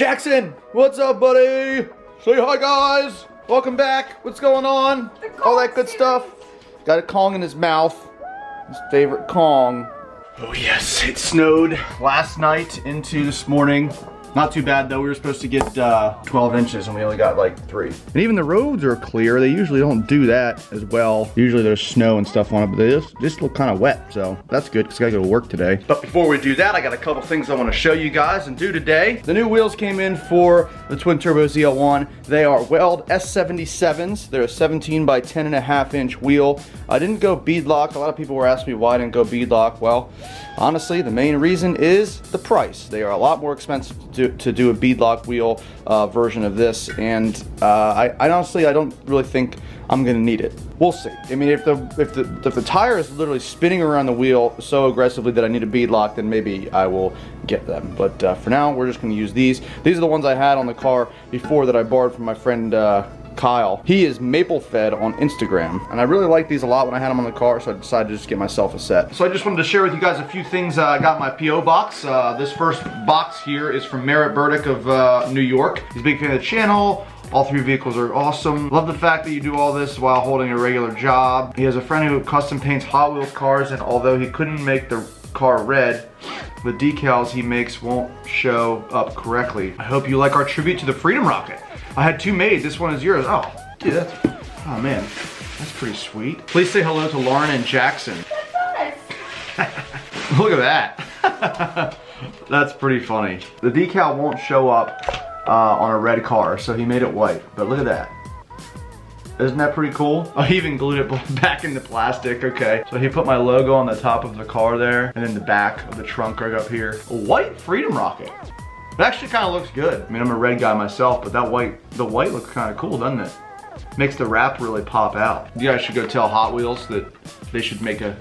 Jackson, what's up, buddy? Say hi, guys. Welcome back. What's going on? All that good stuff. Got a Kong in his mouth. His favorite Kong. Oh yes, it snowed last night into this morning. Not too bad though. We were supposed to get 12 inches and we only got like 3. And even the roads are clear. They usually don't do that as well. Usually there's snow and stuff on it, but they just look kind of wet. So that's good because I gotta go to work today. But before we do that, I got a couple things I want to show you guys and do today. The new wheels came in for the twin turbo ZL1. They are Weld S77s. They're a 17 by 10.5 inch wheel. I didn't go beadlock. A lot of people were asking me why I didn't go beadlock. Well, honestly, the main reason is the price. They are a lot more expensive to do a beadlock wheel version of this, and I honestly don't really think I'm gonna need it. We'll see. I mean, if the tire is literally spinning around the wheel so aggressively that I need a beadlock, then maybe I will get them. But for now, we're just gonna use these. These are the ones I had on the car before that I borrowed from my friend Kyle. He is Maple Fed on Instagram, and I really like these a lot when I had them on the car, so I decided to just get myself a set. So I just wanted to share with you guys a few things I got in my P.O. box. This first box here is from Merritt Burdick of New York. He's a big fan of the channel. All 3 vehicles are awesome. Love the fact that you do all this while holding a regular job. He has a friend who custom paints Hot Wheels cars, and although he couldn't make the car red, the decals he makes won't show up correctly. I hope you like our tribute to the Freedom Rocket. I had 2 made, this one is yours. Oh, dude, oh man, that's pretty sweet. Please say hello to Lauren and Jackson. Look at that. That's pretty funny. The decal won't show up on a red car, so he made it white, but look at that. Isn't that pretty cool? Oh, he even glued it back into plastic. Okay, so he put my logo on the top of the car there, and then the back of the trunk right up here. A white Freedom Rocket. It actually kind of looks good. I mean, I'm a red guy myself, but the white looks kind of cool, doesn't it? Makes the wrap really pop out. You guys should go tell Hot Wheels that they should make a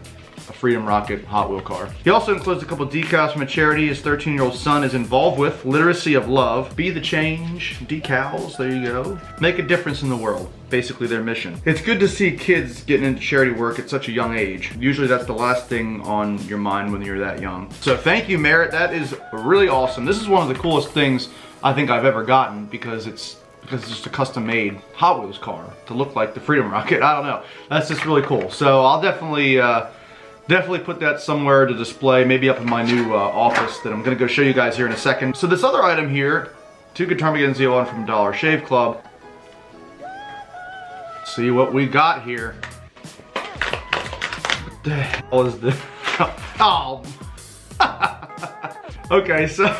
Freedom Rocket Hot Wheel car. He also includes a couple decals from a charity his 13-year-old son is involved with, Literacy of Love. Be the change, decals, there you go. Make a difference in the world, basically their mission. It's good to see kids getting into charity work at such a young age. Usually that's the last thing on your mind when you're that young. So thank you, Merritt, that is really awesome. This is one of the coolest things I think I've ever gotten because it's just a custom-made Hot Wheels car to look like the Freedom Rocket. I don't know, that's just really cool. So I'll definitely put that somewhere to display, maybe up in my new office that I'm gonna go show you guys here in a second. So this other item here, 2 Guitar Mageddon ZL1 from Dollar Shave Club. See what we got here. What the hell is this? Oh. Okay, so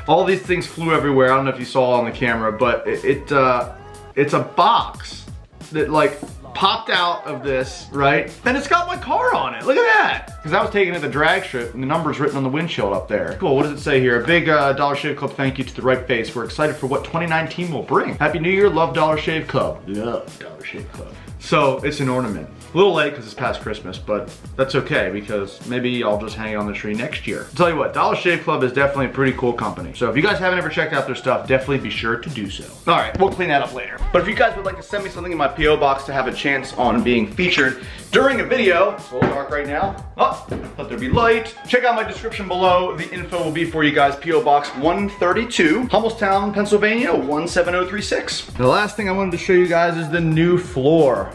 all these things flew everywhere. I don't know if you saw on the camera, but it's a box that like popped out of this, right? And it's got my car on it. Look at that. Because I was taken at the drag strip and the number's written on the windshield up there. Cool, what does it say here? A big Dollar Shave Club thank you to the right face. We're excited for what 2019 will bring. Happy New Year, love Dollar Shave Club. Love Dollar Shave Club. So it's an ornament. A little late because it's past Christmas, but that's okay because maybe I'll just hang it on the tree next year. I'll tell you what, Dollar Shave Club is definitely a pretty cool company. So if you guys haven't ever checked out their stuff, definitely be sure to do so. All right, we'll clean that up later. But if you guys would like to send me something in my P.O. box to have a chance on being featured during a video, it's a little dark right now. Oh, let there be light. Check out my description below. The info will be for you guys. P.O. Box 132, Hummelstown, Pennsylvania, 17036. The last thing I wanted to show you guys is the new floor.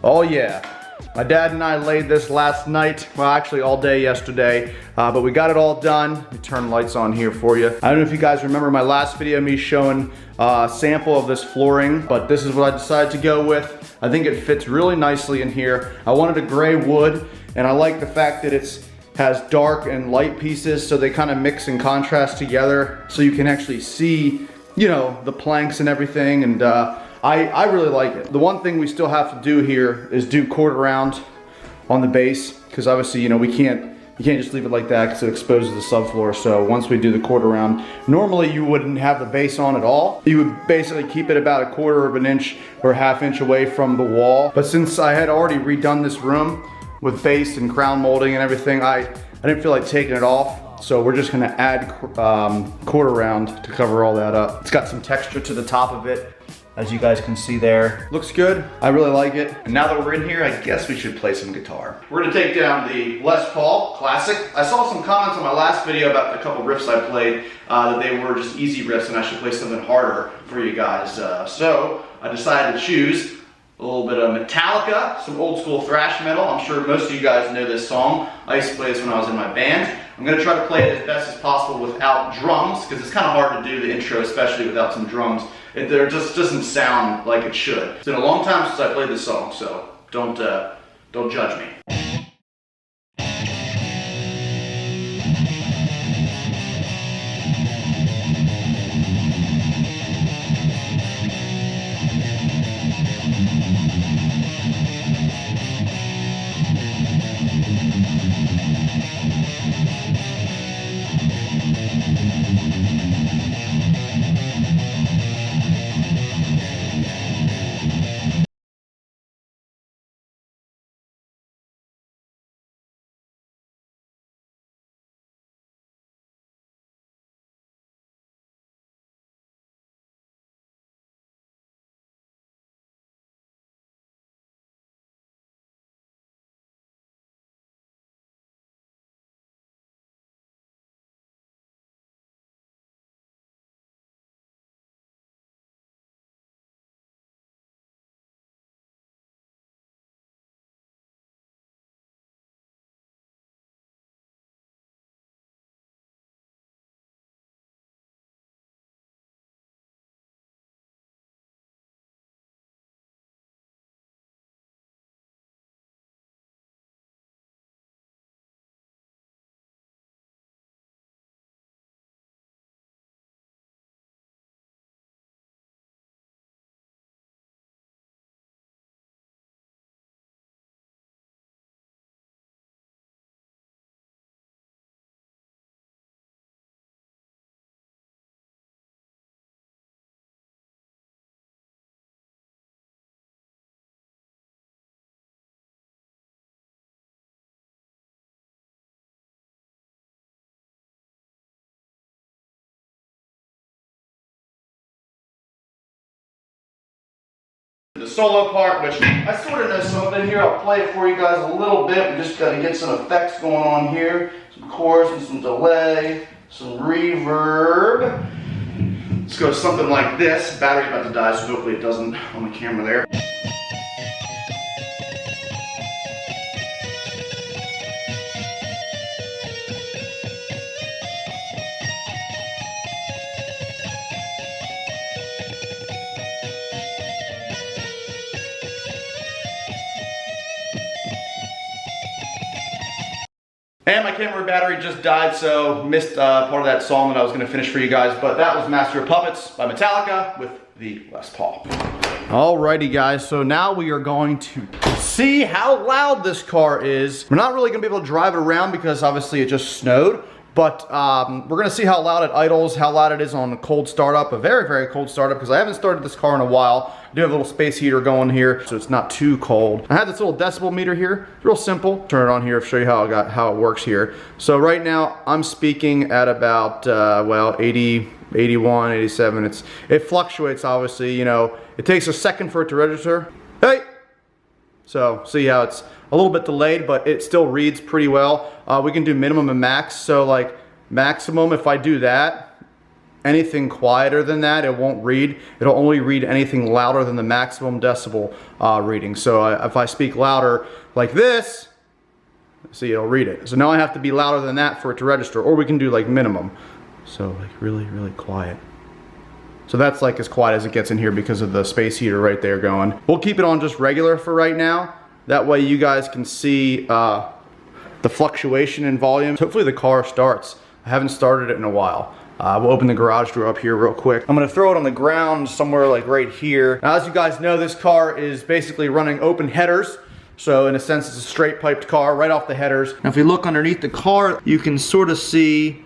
Oh yeah. My dad and I laid this last night, well actually all day yesterday, but we got it all done. Let me turn lights on here for you. I don't know if you guys remember my last video, me showing a sample of this flooring, but this is what I decided to go with. I think it fits really nicely in here. I wanted a gray wood, and I like the fact that it has dark and light pieces, so they kind of mix and contrast together, so you can actually see, you know, the planks and everything, and I really like it. The one thing we still have to do here is do quarter round on the base, because obviously, you know, you can't just leave it like that because it exposes the subfloor. So once we do the quarter round, normally you wouldn't have the base on at all. You would basically keep it about 1/4 of an inch or 1/2 inch away from the wall. But since I had already redone this room with base and crown molding and everything, I didn't feel like taking it off. So we're just gonna add quarter round to cover all that up. It's got some texture to the top of it. as you guys can see there. Looks good, I really like it. And now that we're in here, I guess we should play some guitar. We're gonna take down the Les Paul Classic. I saw some comments on my last video about the couple riffs I played, that they were just easy riffs and I should play something harder for you guys. So I decided to choose a little bit of Metallica, some old school thrash metal. I'm sure most of you guys know this song. I used to play this when I was in my band. I'm gonna try to play it as best as possible without drums, because it's kind of hard to do the intro, especially without some drums. It just doesn't sound like it should. It's been a long time since I played this song, so don't judge me. The solo part, which I sort of know some of it here. I'll play it for you guys a little bit. We just got to get some effects going on here. Some chorus and some delay, some reverb. Let's go something like this. Battery's about to die, so hopefully it doesn't on the camera there. And my camera battery just died, so missed part of that song that I was going to finish for you guys. But that was Master of Puppets by Metallica with the Les Paul. Alrighty guys, so now we are going to see how loud this car is. We're not really going to be able to drive it around because obviously it just snowed. But we're gonna see how loud it idles, how loud it is on a cold startup, a very, very cold startup, because I haven't started this car in a while. I do have a little space heater going here, so it's not too cold. I have this little decibel meter here, it's real simple. Turn it on here, show you how it works here. So right now, I'm speaking at about, well, 80, 81, 87. It fluctuates, obviously, you know. It takes a second for it to register. Hey! So, see how it's a little bit delayed, but it still reads pretty well. We can do minimum and max. So like maximum, if I do that, anything quieter than that, it won't read. It'll only read anything louder than the maximum decibel reading. So if I speak louder like this, see, it'll read it. So now I have to be louder than that for it to register, or we can do like minimum. So like really, really quiet. So that's like as quiet as it gets in here because of the space heater right there going. We'll keep it on just regular for right now. That way you guys can see the fluctuation in volume. Hopefully the car starts. I haven't started it in a while. We'll open the garage door up here real quick. I'm gonna throw it on the ground somewhere like right here. Now, as you guys know, this car is basically running open headers. So in a sense, it's a straight piped car right off the headers. Now if we look underneath the car, you can sort of see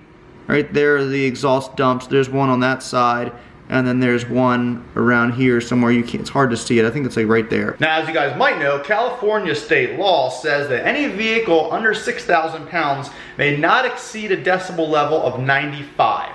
right there the exhaust dumps. There's one on that side. And then there's one around here somewhere. It's hard to see it. I think it's like right there. Now, as you guys might know, California state law says that any vehicle under 6,000 pounds may not exceed a decibel level of 95.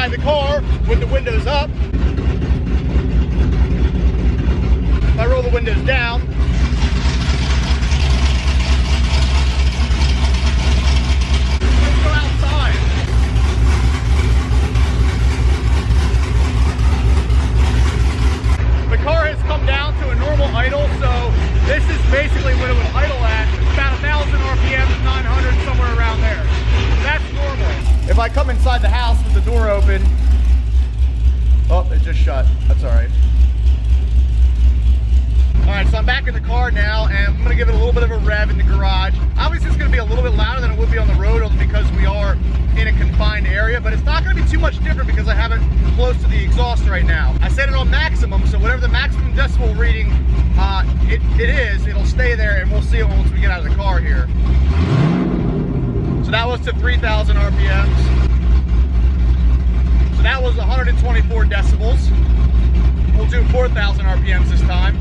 inside the car with the windows up. If I roll the windows down, let's go outside. The car has come down to a normal idle, so this is basically what it would idle at. It's about 1,000 RPM, 900, somewhere around there. That's normal. If I come inside the house with the door open, oh, it just shut. That's all right. All right, so I'm back in the car now, and I'm gonna give it a little bit of a rev in the garage. Obviously, it's gonna be a little bit louder than it would be on the road, only because we are in a confined area, but it's not gonna be too much different because I have it close to the exhaust right now. I set it on maximum, so whatever the maximum decibel reading it is, it'll stay there, and we'll see it once we get out of the car here. So that was to 3,000 RPMs. So that was 124 decibels. We'll do 4,000 RPMs this time.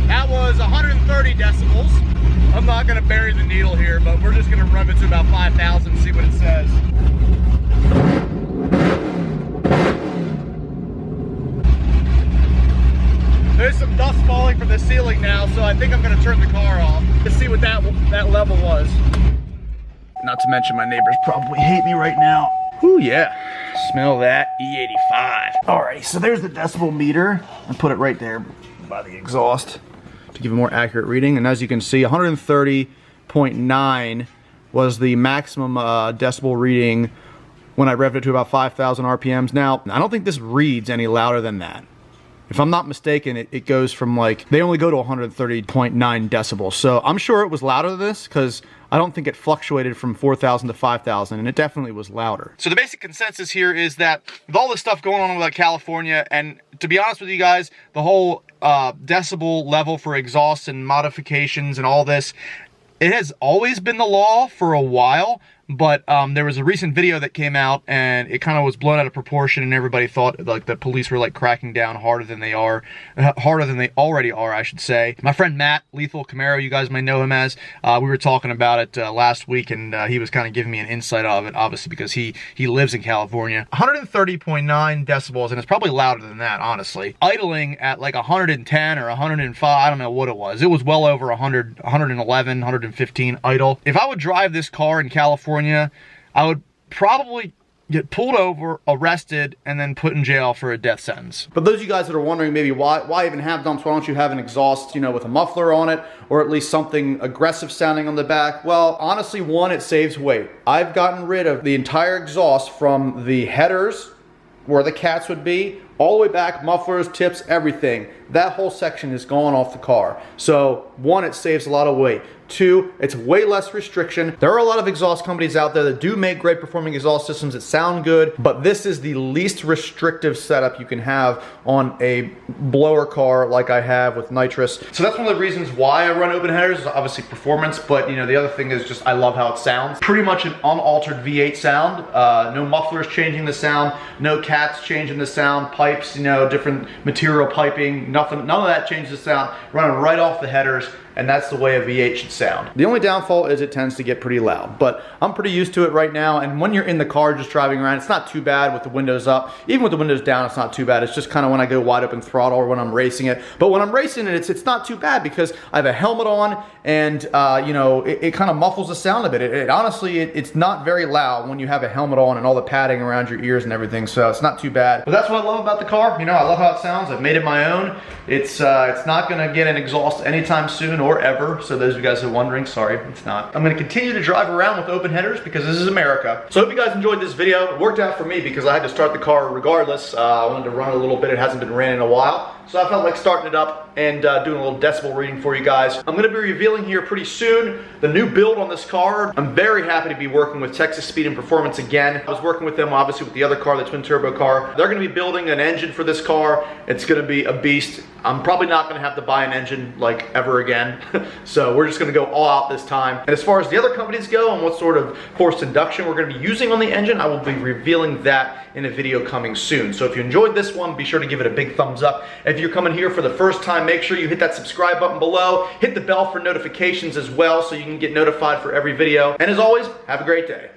That was 130 decibels. I'm not gonna bury the needle here, but we're just gonna rev it to about 5,000 and see what it says. There's some dust falling from the ceiling now, so I think I'm gonna turn the car off to see what that level was. Not to mention my neighbors probably hate me right now. Ooh, yeah. Smell that E85. Alrighty, so there's the decibel meter. I put it right there by the exhaust to give a more accurate reading. And as you can see, 130.9 was the maximum decibel reading when I revved it to about 5,000 RPMs. Now, I don't think this reads any louder than that. If I'm not mistaken, it goes from like, they only go to 130.9 decibels. So I'm sure it was louder than this because I don't think it fluctuated from 4,000 to 5,000, and it definitely was louder. So the basic consensus here is that with all this stuff going on with California, and to be honest with you guys, the whole decibel level for exhaust and modifications and all this, it has always been the law for a while. But there was a recent video that came out, and it kind of was blown out of proportion, and everybody thought like the police were like cracking down harder than they already are, I should say. My friend Matt, Lethal Camaro, you guys might know him as, we were talking about it last week, and he was kind of giving me an insight of it, obviously because he lives in California. 130.9 decibels, and it's probably louder than that, honestly. Idling at like 110 or 105, I don't know what it was. It was well over 100, 111, 115 idle. If I would drive this car in California, I would probably get pulled over, arrested, and then put in jail for a death sentence. But those of you guys that are wondering maybe why even have dumps, why don't you have an exhaust, you know, with a muffler on it, or at least something aggressive sounding on the back? Well, honestly, one, it saves weight. I've gotten rid of the entire exhaust from the headers, where the cats would be, all the way back, mufflers, tips, everything. That whole section is gone off the car. So one, it saves a lot of weight. Two, it's way less restriction. There are a lot of exhaust companies out there that do make great performing exhaust systems that sound good, but this is the least restrictive setup you can have on a blower car like I have with nitrous. So that's one of the reasons why I run open headers, is obviously performance, but you know, the other thing is just I love how it sounds. Pretty much an unaltered V8 sound. No mufflers changing the sound, no cats changing the sound, pipes, you know, different material piping, nothing, none of that changes the sound. Running right off the headers, and that's the way a V8 should sound. The only downfall is it tends to get pretty loud, but I'm pretty used to it right now, and when you're in the car just driving around, it's not too bad with the windows up. Even with the windows down, it's not too bad. It's just kind of when I go wide open throttle or when I'm racing it. But when I'm racing it, it's not too bad because I have a helmet on, and you know, it kind of muffles the sound a bit. Honestly, it's not very loud when you have a helmet on and all the padding around your ears and everything, so it's not too bad. But that's what I love about the car. You know, I love how it sounds. I've made it my own. It's not gonna get an exhaust anytime soon or ever, so those of you guys who are wondering, sorry, it's not. I'm gonna continue to drive around with open headers because this is America. So I hope you guys enjoyed this video. It worked out for me because I had to start the car regardless. I wanted to run it a little bit. It hasn't been ran in a while. So I felt like starting it up and doing a little decibel reading for you guys. I'm gonna be revealing here pretty soon the new build on this car. I'm very happy to be working with Texas Speed and Performance again. I was working with them obviously with the other car, the twin turbo car. They're gonna be building an engine for this car. It's gonna be a beast. I'm probably not gonna have to buy an engine like ever again. So we're just gonna go all out this time. And as far as the other companies go and what sort of forced induction we're gonna be using on the engine, I will be revealing that in a video coming soon. So if you enjoyed this one, be sure to give it a big thumbs up. If you're coming here for the first time, make sure you hit that subscribe button below. Hit the bell for notifications as well so you can get notified for every video. And as always, have a great day.